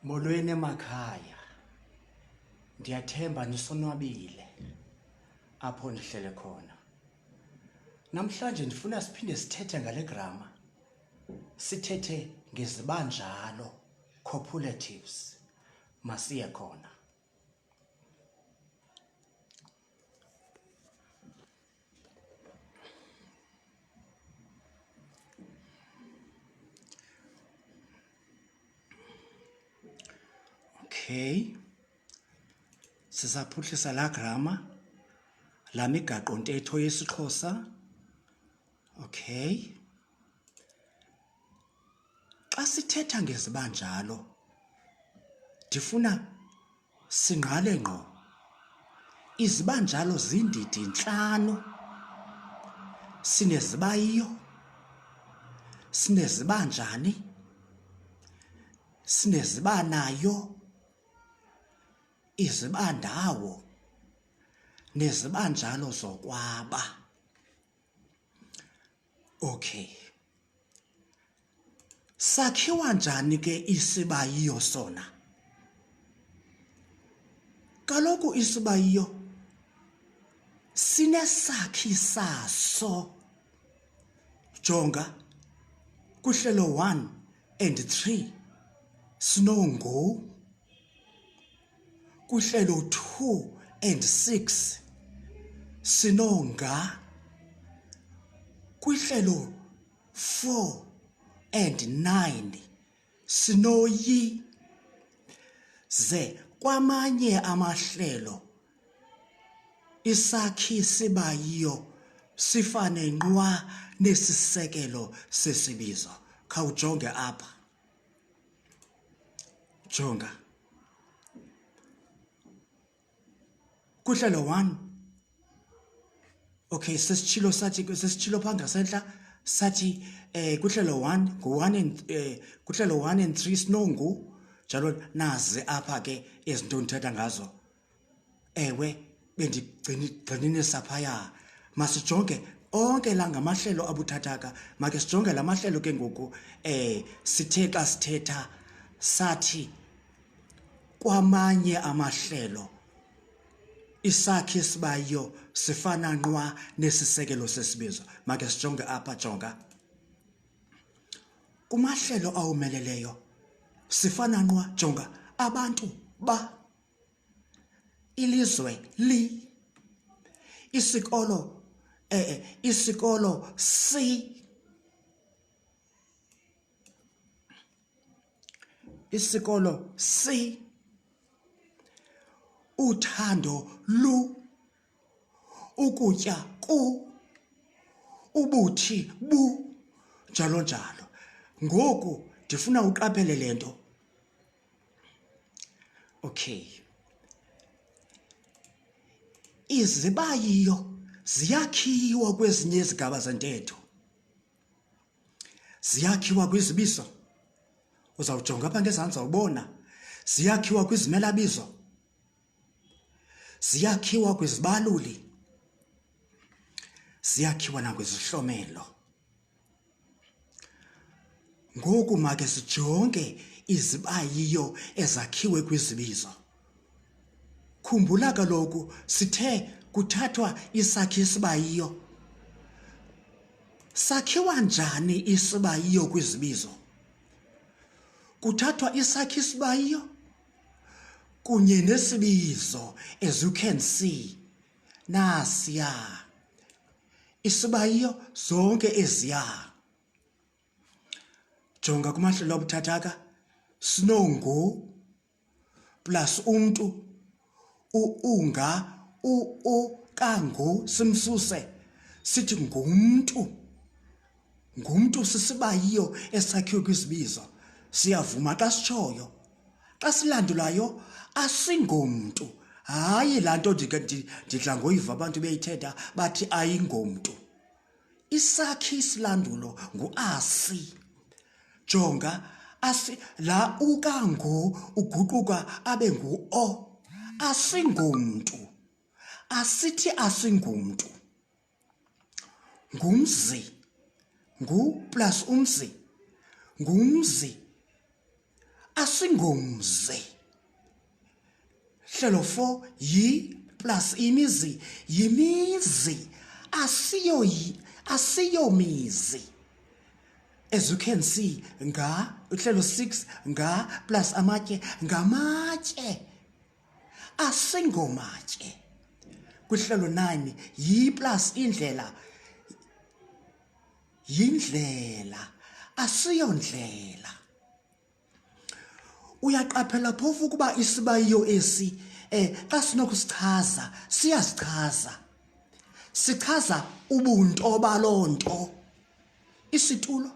Molweni emakhaya. Ndiyathemba nisonwabile apho nihlele khona. Namhlanje ndifuna siphinde sithethe ngale grama. Sithethe ngezibanjalo, copulatives. Masiye khona. Okay. Sizaphuhlisa la grama, la migaqo ntetho yesiXhosa. Okay. Xa sithetha ngezibanjalo, ndifuna singqale ngqo. Izibanjalo zindidi 5. Sinezibayiyo, sinezibanjani, sinezibanayo, izibandawo, nezibanjalo zokwaba. Okay. Sakhiwa njani ke isibayiyo sona? Kaloku isibayiyo sinesakhi saso. Jonga kuhlelo 1 and 3 sinongo. Kuhlelo 2 and 6 sinonga. Kuhlelo 4 and 9 sinoyi. Ze kwamanye amahlelo isakhi sibayiyo sifane nqwa nesisekelo sesibizo. Khawujonge apha. Jonga. Kuhlelo 1. Okay, sesitshilo pha ngasentla sathi kuhlelo 1 ngu1 and kuhlelo 1 and 3 sinongu njalo nazi apha ke izinto ndithetha ngazo. Ewe bendigxininisa phaya. Masijonge onke la ngamahlelo abuthathaka. Make sijonge la mahlelo ke ngoku sithe xa sithetha sathi kwamanye amahlelo isakhi esibayiyo sifana nqwa nesisekelo sesibizo. Make sijonge apha. Jonga. Kumahlelo awumeleleyo sifana nqwa. Jonga. Abantu ba, ilizwe li, isikolo si, isikolo si, uthando lu, ukutya ku, ubuthi bu, njalo njalo. Ngoku ndifuna uqaphele le nto. Okay. Izibayiyo ziyakhiwa kwezinye izigaba zentetho. Ziyakhiwa kwizibizo. Uzawujonga apha ngezantsi awubona. Ziyakhiwa kwizimelabizo. Ziyakhiwa kwizibaluli. Ziyakhiwa nakwizihlomelo. Ngoku make sijonge izibayiyo ezakhiwe kwizibizo. Khumbula kaloku sithe kuthathwa isakhi esibayiyo. Sakhiwa njani isibayiyo kwizibizo? Kuthathwa isakhi esibayiyo kunye nesibizo, as you can see. Nasiya. Isibayiyo zonke eziya. Jonga kumahlelo abuthathaka. Sinongo plus umntu. Unga, kangu simsuse. Sithi ngumntu. Ngumntu sisibayiyo esakhiwe kwizibizo. Siyavuma xa sitshoyo. Xa silandulayo asingomntu. Hayi laa nto ndidla ngoyiva abantu beyithetha bathi ayingomntu. Isakhi isilandulo ngu-asi. Jonga. La ukangu uguquka abe ngu-o. Asingomntu. Asithi asingomntu. Ngumzi. Ngu plus umzi. Ngumzi asingomzi. Hlelo 4 yi plus imizi yimizi asiyomizi. As you can see, nga uhlelo 6 nga plus amatye ngamatye asingomatye. Kuhlelo 9 yi plus indlela yindlela asiyondlela. Uyaqaphela phofu ukuba isibayiyo esi xa sinokusichaza siyazichaza. Sichaza ubunto balonto. Isitulo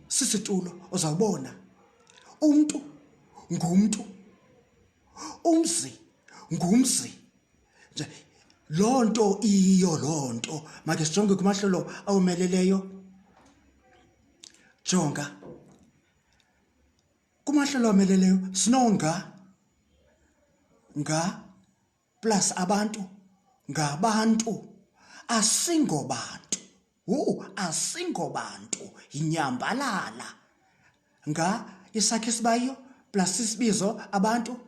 sisitulo uzawubona. Umuntu ngumuntu. Umzi ngumzi. Nje lonto iyo lonto. Make sijonge kumahlelo awumeleleyo. Jonga. Kumahlelo awumeleleyo sinonga nga plus abantu ngabantu asingobantu. Asingobantu inyambalala. Nga isakhe isibayiyo plus isibizo abantu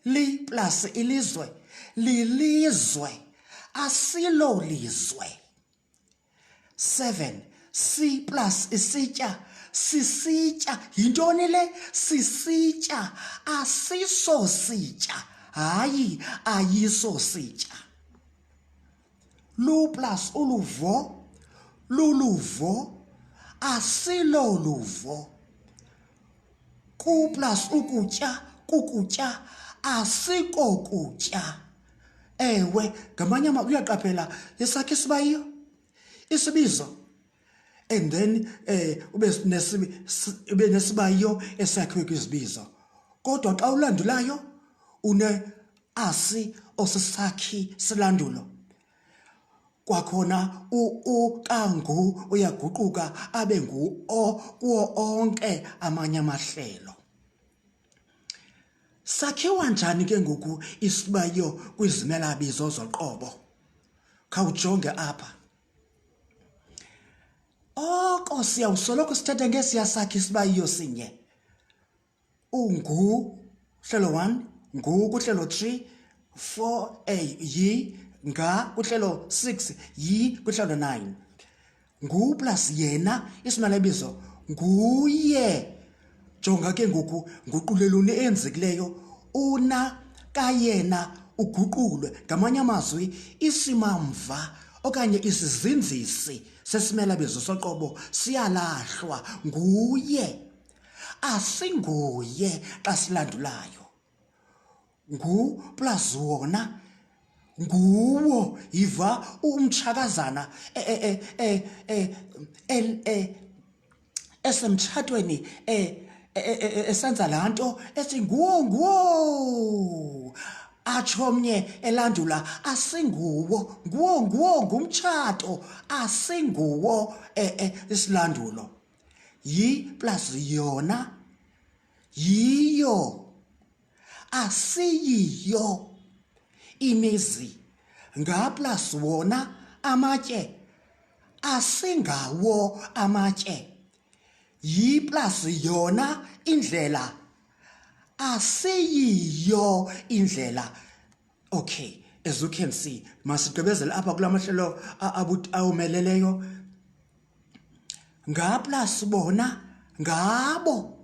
li plus ilizwe lilizwe asilo lizwe. 7 si plus isitya sisitya. Yintoni le? Sisitya asiso sitya. Hayi ayiso sitya. Lu plus uluvo luluvo asilo luvo. Ku plus ukutya kukutya asiko kutya. Ewe ngamanye uyaqaphela isakhe isibayiyo isibizo and then ube nesibayiyo esakhiwe kwizibizo. Kodwa xa ulandulayo une asi osisakhi silandulo. Kwakhona kangu uyaguquka abe ngu o kuwo onke amanye amahlelo. Sakhiwa njani ke ngoku isibayiyo kwizimelabizo zoqobo? Khawujonge apha. Oko siyawusoloko sithetha ngesiya sakhe isibayiyo sinye. Ungu hlelo 1 ngu kuhlelo 3 4 yi nga kuhlelo 6 yi kuhlelo 9. Ngu plus yena isimelabizo nguye. Jonga ke ngoku nguquleluni enzikileyo una kayena uguqulwe. Ngamanye amazwi isimamva okanye isizinzisi sesimelabizo soqobo siyalahlwa. Nguye asinguye xa silandulayo. Ngu plus wona nguwo. Yiva umtshakazana esemtshatweni esenza laa nto ethi nguwo atsho omnye elandula asinguwo. Nguwo ngumtshato asinguwo isilandulo. Yi plus yona yiyo asiyiyo. Imizi nga plus wona amatye asingawo amatye. Yi plus yona indlela asiyiyo indlela. Okay, as you can see, masigqibezele apha kula mahlelo awumeleleyo. Nga plus bona ngabo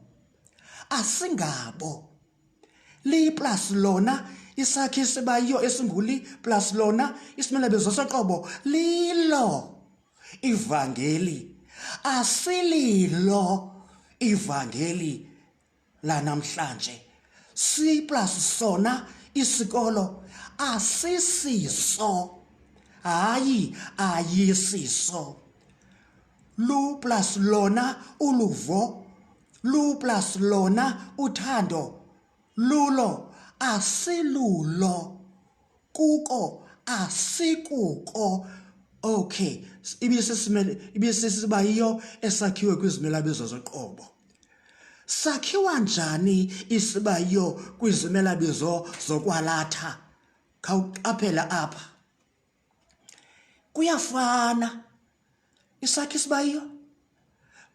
asingabo. Li plus lona isakhe isibayiyo esinguli plus lona isimelabizo soqobo lilo. Ivangeli asililo ivangeli lanamhlanje. Si plus sona isikolo asisiso. Hayi ayisiso. Lu plus lona uluvo. Lu plus lona uthando. Lulo asilulo. Kuko asikuko. Okay, ibisisibayiyo esakhiwe kwizimelabizo zoqobo. Sakhiwa njani isibayiyo kwizimelabizo zokwalatha? Khawuqaphela apha. Kuyafana. Isakhe isibayiyo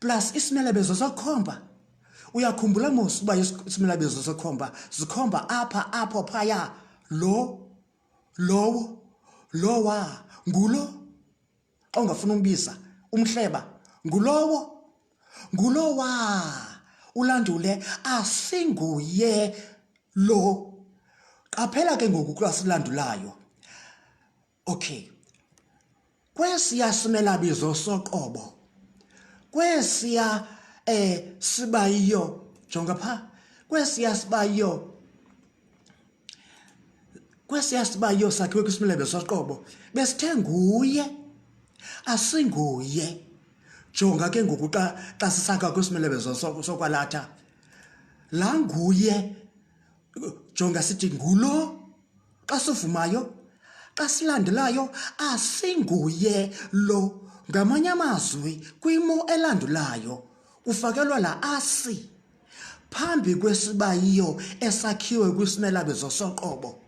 plus isimelabizo sokhomba uyakhumbula mos uba isimelabizo sokhomba zikhomba apha apho phaya lowo lowa ngulo ongafuna umbiza umhleba ngulowa ulandule asinguye lo qaphela ke ngoku xa silandulayo okay kwesiya simelabizo soqobo kwesiya sibayiyo jonga pha kwesiya sibayiyo sakhiwe kwisimelabizo soqobo besithe nguye asinguye jonga ke ngoku xa sisakha kwisimelabizo sokwalatha la nguye jonga sithi ngulo xa sivumayo xa silandelayo asinguye lo ngamanye amazwi kwimo elandulayo kufakelwa la asi phambi kwesibayiyo esakhiwe kwisimelabizo soqobo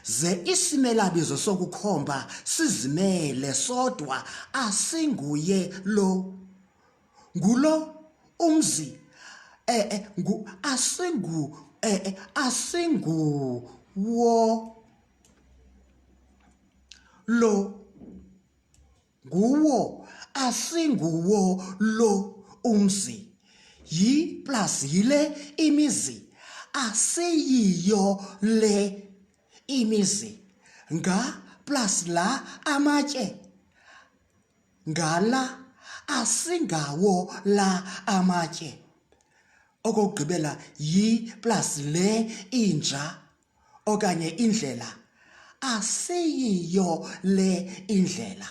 ze isimelabizo sokukhomba sizimele sodwa asinguye lo ngulo umzi asinguwo lo nguwo asinguwo lo umzi yi plus yile imizi asiyiyo le imizi nga plus la amatye ngala asingawo la amatye okugqibela yi plus le inja okanye indlela asiyiyo le indlela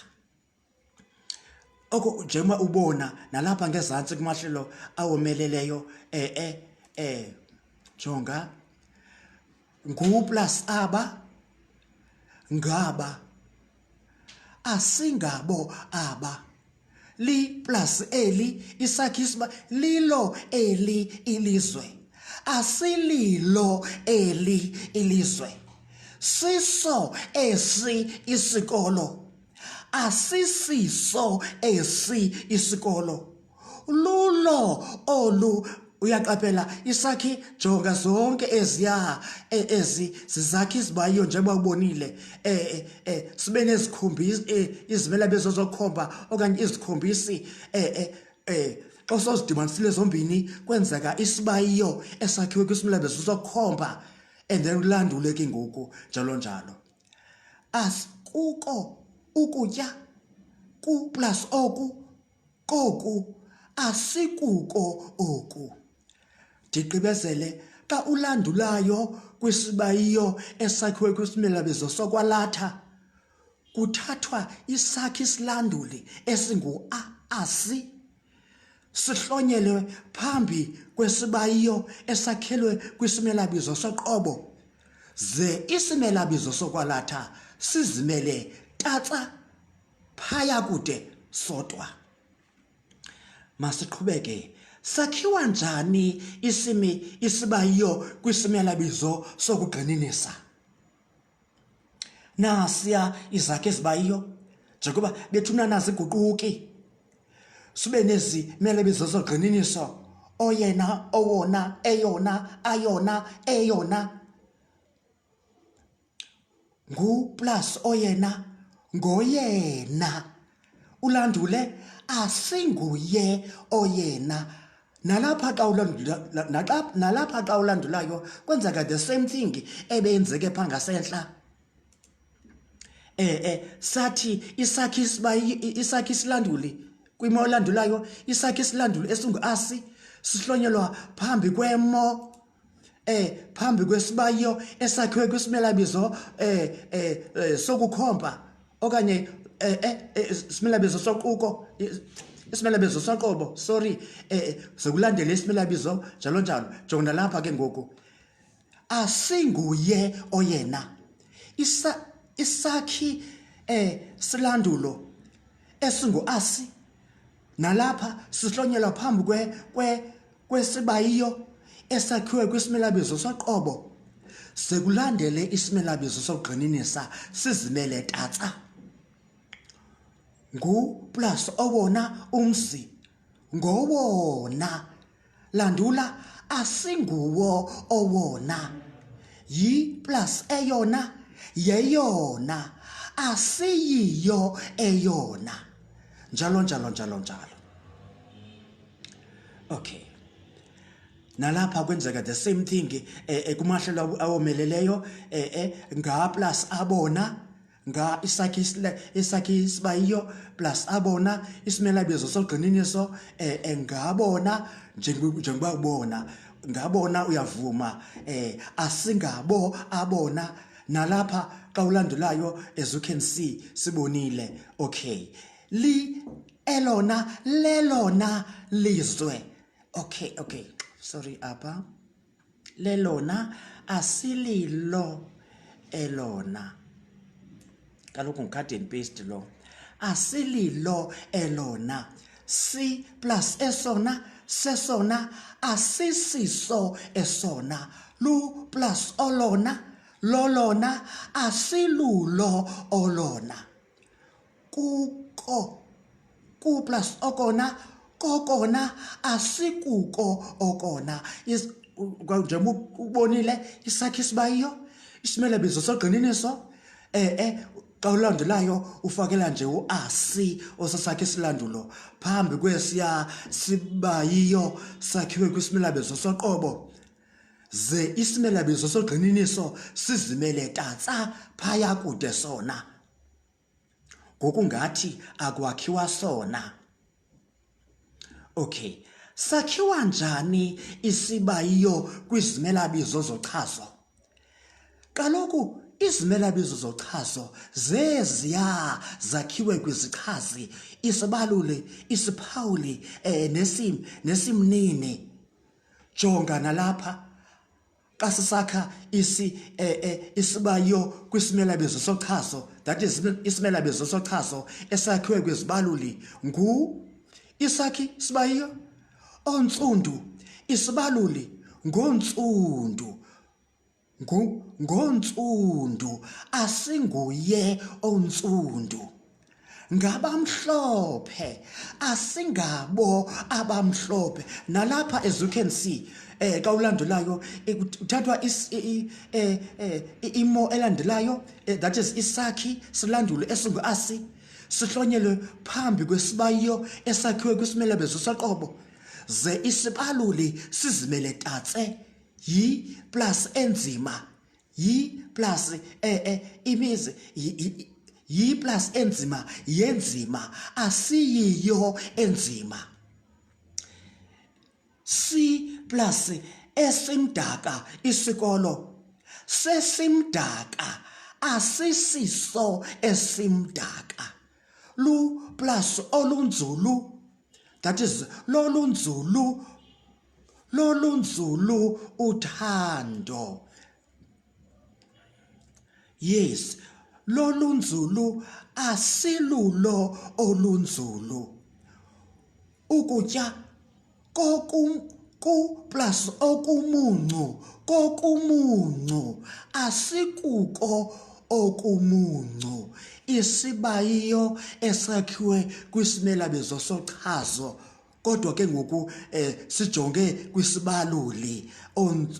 oko njengoba ubona nalapha ngezantsi kumahlelo awomeleleyo jonga ngu plus aba ngaba asingabo aba li plus eli isakhi isiba lilo eli ilizwe asililo eli ilizwe siso esi isikolo asisiso esi isikolo lulo olu uyaqaphela isakhi jonga zonke ezi sizakhi sibayiyo njengoba ubonile sibe nezikhombisi izimelabizo zokukhomba okanye izikhombisi xa sozidibanisile zombini kwenzeka isibayiyo esakhiwe kwisimelabizo sokukhomba and then ulandule ke ngoku njalo kuko ukutya ku plus oku koku asikuko oku ndiqibezele xa ulandulayo kwisibayiyo esakhiwe kwisimelabizo sokwalatha kuthathwa isakhi isilanduli esingu asi sihlonyelwe phambi kwesibayiyo esakhelwe kwisimelabizo soqobo ze isimelabizo sokwalatha sizimele tatsa phaya kude sodwa masiqhubeke sakhiwa njani isibayiyo kwisimelabizo sokugxininisa nasiya izakhi ezibayiyo njengoba bethuna naziguquki sibe nezimelabizo zogxininiso oyena owona eyona ayona eyona ngu plus oyena ngoyena ulandule asinguye oyena nalapha xa ulandulayo kwenzeka the same thing ebeyenzeke pha ngasentla sathi isakhi isilanduli kwimo olandulayo isakhi isilanduli esingu-asi sihlonyelwa phambi kwemo phambi kwesibayiyo esakhiwe kwisimelabizo sokukhomba okanye isimelabizo soquko isimelabizo soqobo sorry sekulandela isimelabizo njalo jonga lapha ke ngoku asinguye oyena isakhi silandulo esingu-asi nalapha sihlonyelwa phambi kwesibayiyo esakhiwe kwisimelabizo soqobo sekulandele isimelabizo sokugxininisa sizimele tatsa ngu plus owona umzi ngowona landula asinguwo owona yi plus eyona yeyona asiyiyo eyona njalo njalo njalo njalo. Okay, nalapha kwenzeka the same thing kumahlelo awomeleleyo nga plus abona nga isakhi isibayiyo plus abona isimelabizo sogqininiso ngabona njengoba ubona ngabona uyavuma asingabo abona nalapha xa ulandulayo as you can see sibonile. Okay, li elona lelona lizwe. Okay, sorry apha lelona asililo elona, kaloku ngikhade and paste lo asililo elona si plus esona sesona asisiso esona lu plus olona lolona asilulo olona kuko ku plus okona kokona asikuko okona njengoba ubonile isakhi isibayiyo isimelabizo sogqininiso xa ulandulayo ufakela nje uasi osasakhe isilandulo phambi kwesiya sibayiyo sakhiwe kwisimelabizo soqobo ze isimelabizo sogqininiso sizimele tatsa phaya kude sona ngokungathi akwakhiwa sona. Okay, sakhiwa njani isibayiyo kwizimelabizo zochazo? Kaloku izimelabizo zochazo zeziya zakhiwe kwizichazi isibaluli isiphawuli nesimnini. Jonga nalapha xa sisakha isibayiyo kwisimelabizo sochazo, that is isimelabizo sochazo esakhiwe kwizibaluli ngu isakhi sibayiyo ontsundu isibaluli ngontsundu ngontsundu asinguye ontsundu ngabamhlophe asingabo abamhlophe. Nalapha as you can see xa ulandulayo uthathwa imo elandelayo that is isakhi silandulo esingu-asi sihlonyelwe phambi kwesibayiyo esakhiwe kwisimelabizo soqobo ze isibaluli sizimele tatse yi plus enzima yi plus imizi yi plus enzima yenzima asiyiyo enzima si plus esimdaka isikolo sesimdaka asisiso esimdaka lu plus olunzulu, that is lolunzulu uthando. Yes, lolunzulu asilulo olunzulu. Ukutya ku plus okumuncu asikuko okumuncu. Isibayiyo esakhiwe kwisimelabizo sochazo kodwa ke ngoku sijonge kwisibaluli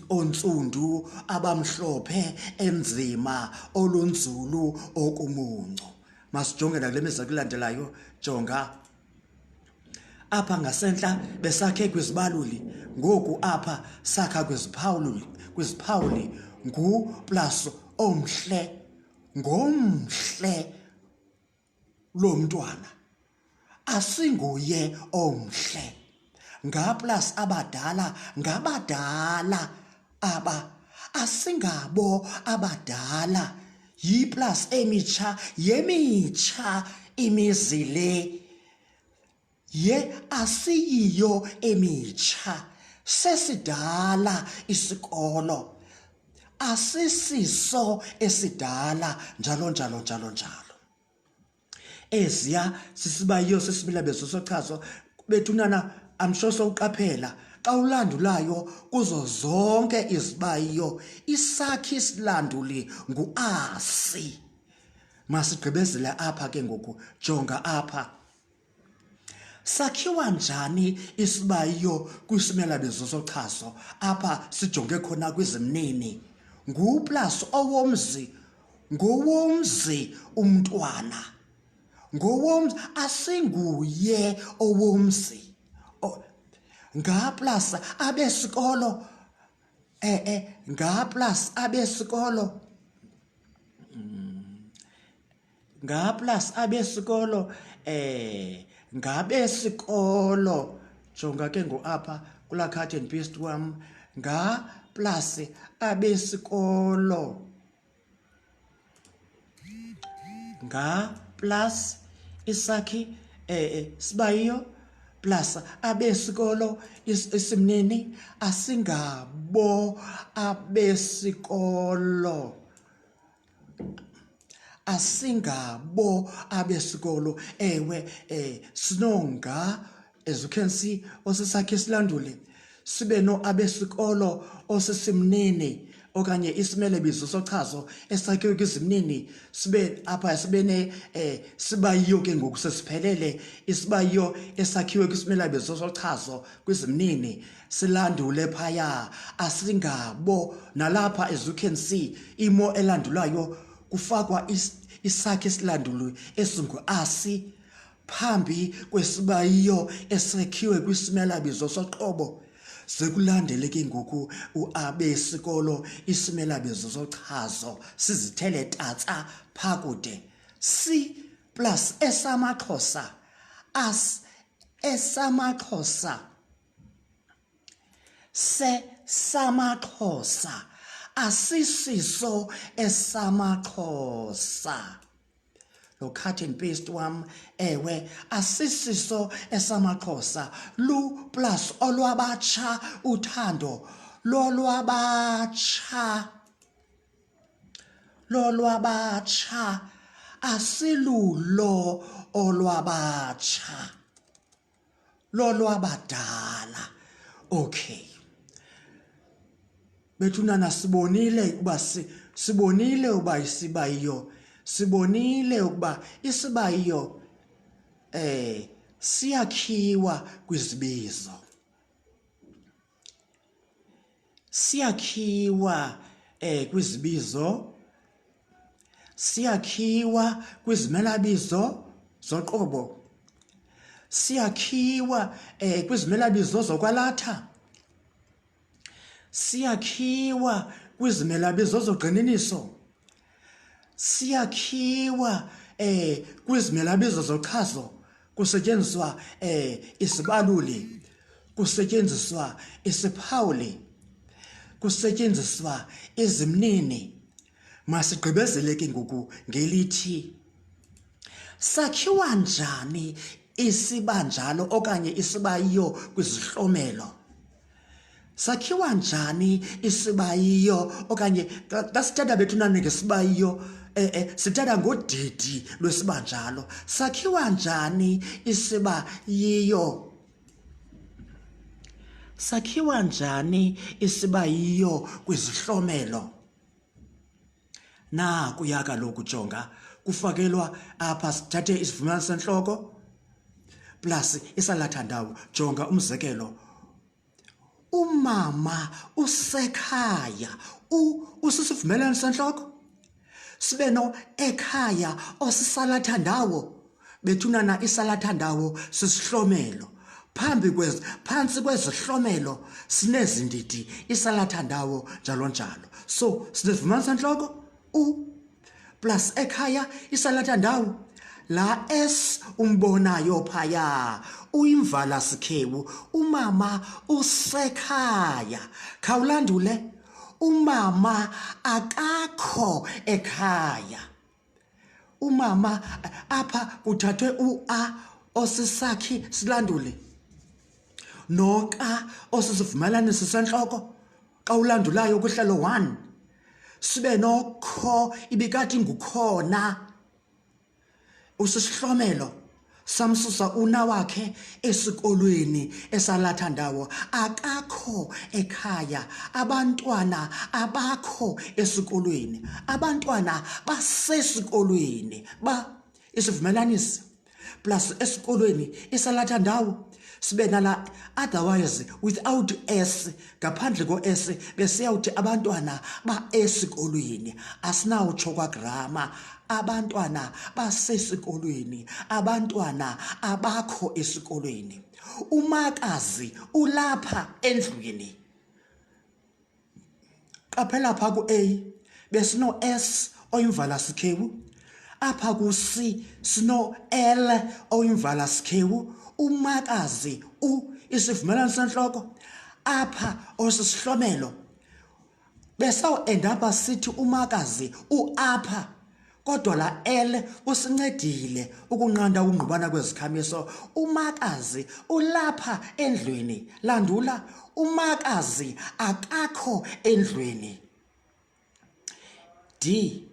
ontsundu abamhlophe enzima olunzulu okumuncu. Masijonge nakule mizekelo kulandelayo. Jonga apha ngasentla besakhe kwizibaluli ngoku apha sakha kwiziphawuli ngu plus omhle ngomhle lo mntwana asinguye omhle nga plus abadala ngabadala aba asingabo abadala yi plus emitsha yemitsha imizile ye asiyiyo emitsha sesidala isikolo asisiso esidala njalo njalo njalo njalo. Eziya sisibayiyo sesimelabizo sochazo bethunana I'm sure sowuqaphela xa ulandulayo kuzo zonke izibayiyo isakhi isilanduli nguasi. Masigqibezele apha ke ngoku. Jonga apha sakhiwa njani isibayiyo kwisimelabizo sochazo apha sijonge khona kwizimnini plus owomzi ngowomzi umntwana ngowomzi asinguye owomzi plus abesikolo plus abesikolo plus abesikolo ngabesikolo jonga ke ngoapha kula cut and paste wam plus abesikolo plus isakhi sibayiyo plus abesikolo isimnini asingabo abesikolo asingabo abesikolo ewe sinonga as you can see osisakhe silandule sibe no abesikolo osisimnini okanye isimelebizo sochazo esakhiwe kwizimnini sibe apha sibene sibayiyo ke ngoku sesiphelele isibayiyo esakhiwe kwisimelabizo sochazo kwizimnini silandule phaya asingabo nalapha as you can see imo elandulayo kufakwa isakhi esilandulu esingu asi phambi kwesibayiyo esakhiwe kwisimelabizo soqobo sekulandele ke ngoku uabesikolo isimelabizo sochazo sizithele tatsa phakude C plus esamaxhosa as esamaxhosa se samaxhosa asisiso esamaxhosa lo cut and paste wam ewe asisiso esamaxhosa lu plus olwabatsha uthando lolwabatsha asilulo olwabatsha lolwabadala okay bethunana sibonile uba isibayiyo sibonile ukuba isibayiyo siyakhiwa kwizibizo siyakhiwa kwizimelabizo zoqobo siyakhiwa kwizimelabizo zokwalatha siyakhiwa kwizimelabizo zogxininiso siyakhiwa kwizimelabizo zochazo kusetyenziswa isibaluli kusetyenziswa isiphawuli kusetyenziswa izimnini masigqibezele ke ngoku ngelithi sakhiwa njani isibanjalo okanye isibayiyo kwizihlomelo sakhiwa njani isibayiyo okanye xa sithetha bethunane ngesibayiyo sithetha ngodidi lwesibanjalo sakhiwa njani isibayiyo sakhiwa njani isibayiyo kwizihlomelo nakuya kaloku jonga kufakelwa apha sithathe isivumelwano sentloko plus isalathandawo jonga umzekelo umama usekhaya usisivumelwano sentloko sibe no ekhaya osisalathandawo bethunana isalathandawo sisihlomelo phantsi kwezihlomelo sinezindidi isalathandawo njalo njalo so sinezivumelwano sentloko plus ekhaya isalathandawo la S umbonayo phaya uyimvala sikhewu umama usekhaya khawulandule umama akakho ekhaya umama apha kuthathwe ua osisakhi silandule noka osisivumelanisi sentloko xa ulandulayo kuhlelo 1 sibe nokho ibikathi ngukhona usisihlomelo samsusa una wakhe esikolweni esalathandawo akakho ekhaya abantwana abakho esikolweni abantwana basesikolweni isivumelanisi plus esikolweni isalathandawo sibe nala otherwise without s ngaphandle ko s besiyawuthi abantwana ba esikolweni asinawutsho kwa grammar abantwana basesikolweni abantwana abakho esikolweni umakazi ulapha endlwini qaphela pha ku A besino S oyimvala sikhewu apha ku C sino L oyimvala sikhewu umakazi isivumelano senhloko apha osisihlomelo besaw end up sithi umakazi apha kodwa la L usincedile ukunqanda ungqubana kwezikhamiso umakazi ulapha endlwini landula umakazi akakho endlwini D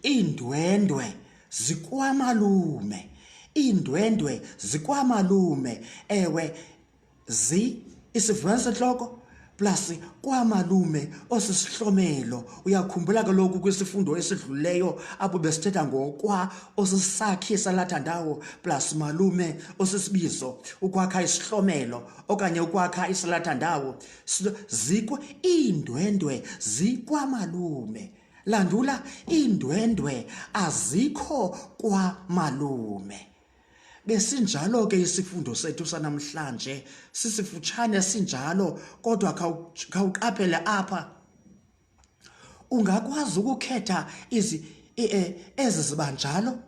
indwendwe zikwamalume indwendwe zikwamalume ewe isivumelano senhloko plus kwamalume osisihlomelo uyakhumbula kaloku kwisifundo esidluleyo apho besithetha ngokwa osisakhi salathandawo plus malume osisibizo ukwakha isihlomelo okanye ukwakha isalathandawo indwendwe zikwamalume landula indwendwe azikho kwamalume besinjalo ke isifundo sethu sanamhlanje sisifutshane sinjalo kodwa khawuqaphele apha ungakwazi ukukhetha ezi zibanjalo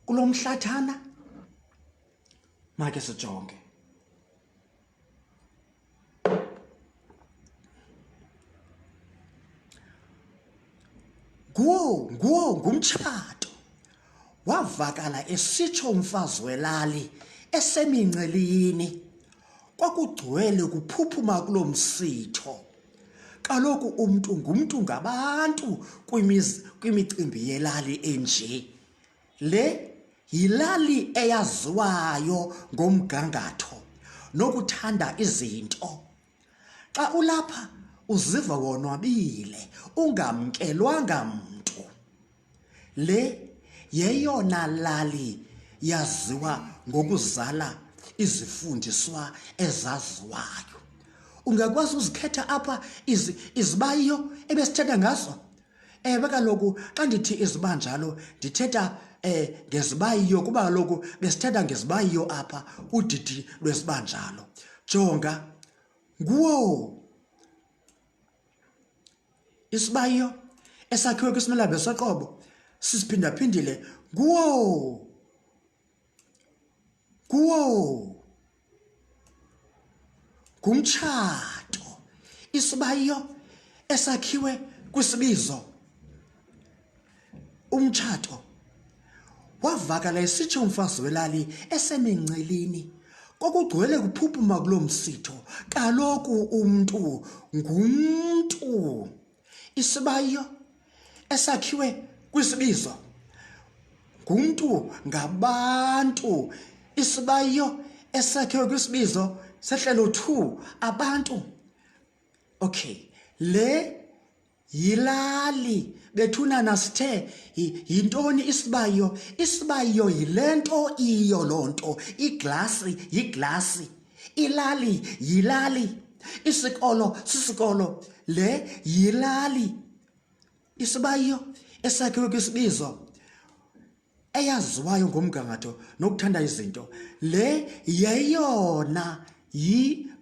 kulomhlathana make sijonge ngumtshato wavakala esitsho umfazi welali esemincelini kwakugcwele kuphuphuma kulomsitho kaloku ngumntu ngabantu kwimicimbi yelali enje le yilali eyaziwayo ngomgangatho nokuthanda izinto xa ulapha uziva wonwabile ungamkelwanga mntu le yeyona lali yaziwa ngokuzala izifundiswa ezaziwayo ungakwazi uzikhetha apha izibayiyo ebesithetha ngazo ewe kaloku xa ndithi izibanjalo ndithetha ngezibayiyo kuba kaloku besithetha ngezibayiyo apha udidi lwesibanjalo jonga nguwo isibayiyo esakhiwe kwisimilambo soqobo sisiphindaphindile nguwo ngumtshato isibayiyo esakhiwe kwisibizo umtshato wavakala esitsho umfazi welali esemincelini kokugcwele kuphuphuma kulomsitho kaloku ngumntu isibayiyo esakhiwe kwisibizo ngumntu ngabantu isibayiyo esakhiwe kwisibizo sehlelo 2 abantu okay le yilali bethunana sithe yintoni isibayiyo yilento iyo lonto iglasi yiglasi ilali yilali isikolo sisikolo le yilali isibayiyo esakhiwe kwisibizo eyaziwayo ngomgangatho nokuthanda izinto le yeyona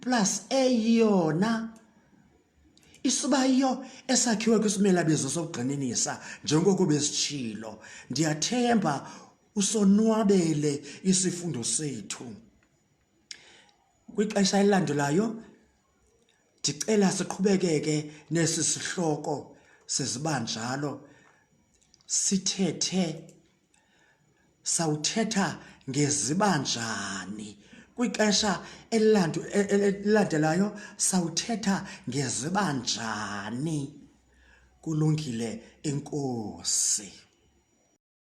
plus eyona isibayiyo esakhiwe kwisimelabizo sokugxininisa njengoko besitshilo ndiyathemba usonwabele isifundo sethu kwixesha elilandelayo ndicela siqhubekeke nesi sihloko sezibanjalo sawuthetha ngezibanjani kwixesha elilandelayo sawuthetha ngezibanjani kulungile enkosi